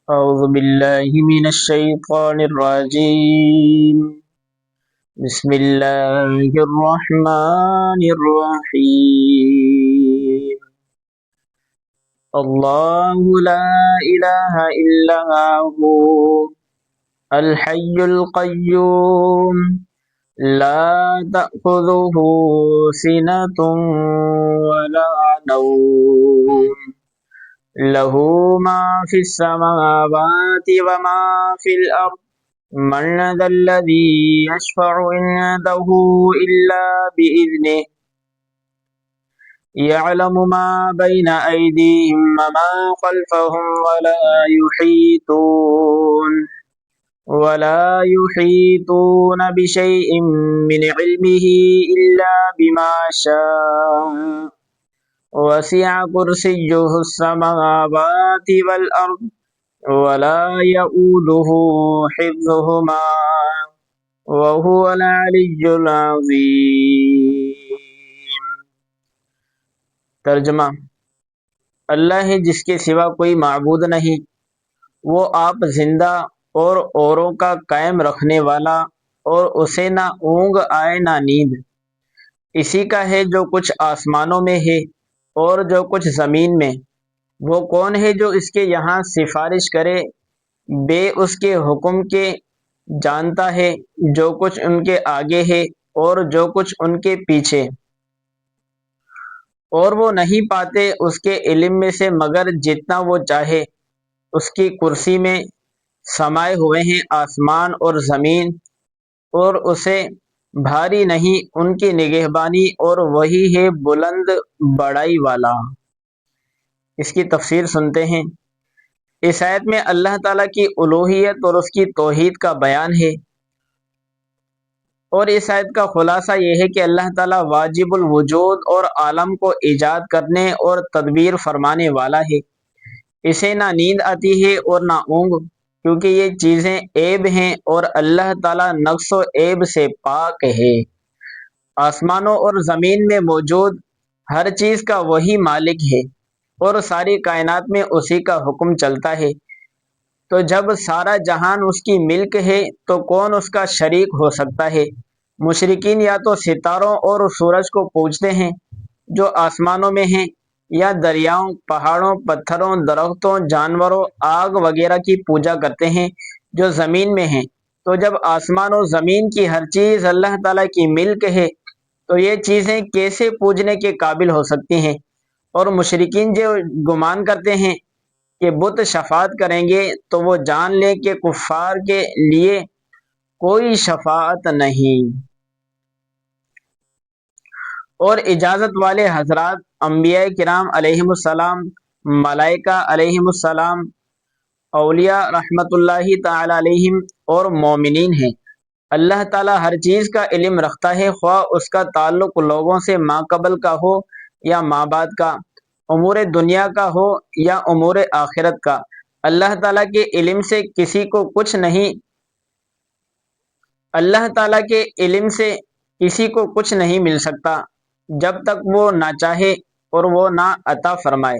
أعوذ بالله من الشيطان الرجيم. بسم الله الرحمن الرحيم. الله لا إله إلا هو الحي القيوم لا تأخذه سنة ولا نوم له ما في السماوات وما في الأرض من ذا الذي يشفع عنده إلا بإذنه يعلم ما بين أيديهم وما خلفهم ولا يحيطون بشيء من علمه إلا بما شاء وسع كرسيه السماوات والأرض ولا يؤوده حفظهما وهو العلی العظیم۔ ترجمہ: اللہ ہے جس کے سوا کوئی معبود نہیں، وہ آپ زندہ اور اوروں کا قائم رکھنے والا، اور اسے نہ اونگ آئے نہ نیند۔ اسی کا ہے جو کچھ آسمانوں میں ہے اور جو کچھ زمین میں۔ وہ کون ہے جو اس کے یہاں سفارش کرے بے اس کے حکم کے؟ جانتا ہے جو کچھ ان کے آگے ہے اور جو کچھ ان کے پیچھے، اور وہ نہیں پاتے اس کے علم میں سے مگر جتنا وہ چاہے۔ اس کی کرسی میں سمائے ہوئے ہیں آسمان اور زمین، اور اسے بھاری نہیں ان کی نگہبانی، اور وہی ہے بلند بڑائی والا۔ اس کی تفسیر سنتے ہیں۔ اس آیت میں اللہ تعالیٰ کی الوہیت اور اس کی توحید کا بیان ہے، اور اس آیت کا خلاصہ یہ ہے کہ اللہ تعالیٰ واجب الوجود اور عالم کو ایجاد کرنے اور تدبیر فرمانے والا ہے۔ اسے نہ نیند آتی ہے اور نہ اونگ، کیونکہ یہ چیزیں عیب ہیں اور اللہ تعالیٰ نقص و عیب سے پاک ہے۔ آسمانوں اور زمین میں موجود ہر چیز کا وہی مالک ہے، اور ساری کائنات میں اسی کا حکم چلتا ہے۔ تو جب سارا جہان اس کی ملک ہے تو کون اس کا شریک ہو سکتا ہے؟ مشرکین یا تو ستاروں اور سورج کو پوجتے ہیں جو آسمانوں میں ہیں، یا دریاؤں، پہاڑوں، پتھروں، درختوں، جانوروں، آگ وغیرہ کی پوجا کرتے ہیں جو زمین میں ہیں۔ تو جب آسمان و زمین کی ہر چیز اللہ تعالیٰ کی ملک ہے تو یہ چیزیں کیسے پوجنے کے قابل ہو سکتی ہیں؟ اور مشرکین جو گمان کرتے ہیں کہ بت شفاعت کریں گے تو وہ جان لیں کہ کفار کے لیے کوئی شفاعت نہیں۔ اور اجازت والے حضرات انبیاء کرام علیہم السلام، ملائکہ علیہم السلام، اولیاء رحمت اللہ تعالی علیہم اور مومنین ہیں۔ اللہ تعالیٰ ہر چیز کا علم رکھتا ہے، خواہ اس کا تعلق لوگوں سے ماقبل کا ہو یا مابعد کا، امور دنیا کا ہو یا امور آخرت کا۔ اللہ تعالیٰ کے علم سے کسی کو کچھ نہیں مل سکتا جب تک وہ نہ چاہے اور وہ نہ عطا فرمائے۔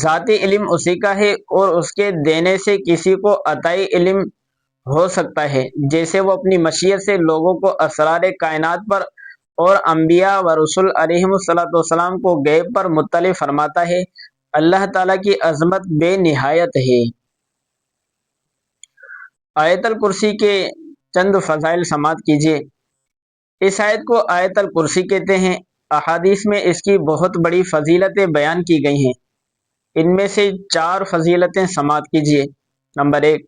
ذاتی علم اسی کا ہے، اور اس کے دینے سے کسی کو عطائی علم ہو سکتا ہے، جیسے وہ اپنی مشیت سے لوگوں کو اسرار کائنات پر اور انبیاء و رسول علیہم السلام کو غیب پر مطلع فرماتا ہے۔ اللہ تعالیٰ کی عظمت بے نہایت ہے۔ آیت الکرسی کے چند فضائل سماعت کیجیے۔ اس آیت کو آیت الکرسی کہتے ہیں۔ احادیث میں اس کی بہت بڑی فضیلتیں بیان کی گئی ہیں۔ ان میں سے 4 فضیلتیں سماعت کیجیے۔ نمبر 1،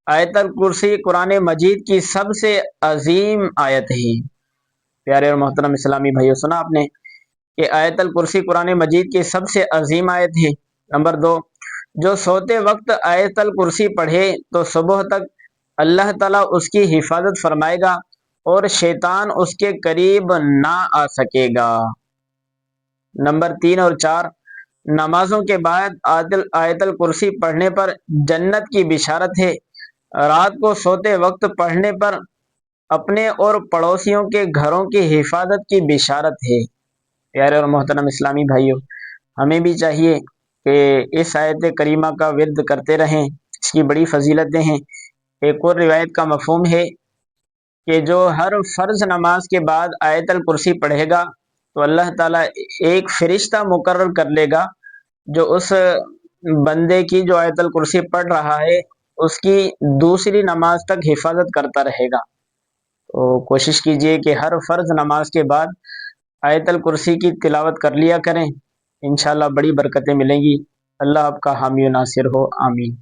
آیت الکرسی قرآن مجید کی سب سے عظیم آیت ہے۔ پیارے اور محترم اسلامی بھائیو، سنا آپ نے کہ آیت الکرسی قرآن مجید کی سب سے عظیم آیت ہے۔ نمبر 2، جو سوتے وقت آیت الکرسی پڑھے تو صبح تک اللہ تعالیٰ اس کی حفاظت فرمائے گا اور شیطان اس کے قریب نہ آ سکے گا۔ نمبر 3 اور 4، نمازوں کے بعد آیت الکرسی پڑھنے پر جنت کی بشارت ہے۔ رات کو سوتے وقت پڑھنے پر اپنے اور پڑوسیوں کے گھروں کی حفاظت کی بشارت ہے۔ پیارے اور محترم اسلامی بھائیوں، ہمیں بھی چاہیے کہ اس آیت کریمہ کا ورد کرتے رہیں، اس کی بڑی فضیلتیں ہیں۔ ایک اور روایت کا مفہوم ہے کہ جو ہر فرض نماز کے بعد آیت الکرسی پڑھے گا تو اللہ تعالیٰ ایک فرشتہ مقرر کر لے گا جو اس بندے کی جو آیت الکرسی پڑھ رہا ہے اس کی دوسری نماز تک حفاظت کرتا رہے گا۔ تو کوشش کیجئے کہ ہر فرض نماز کے بعد آیت الکرسی کی تلاوت کر لیا کریں، انشاءاللہ بڑی برکتیں ملیں گی۔ اللہ آپ کا حامی و ناصر ہو، آمین۔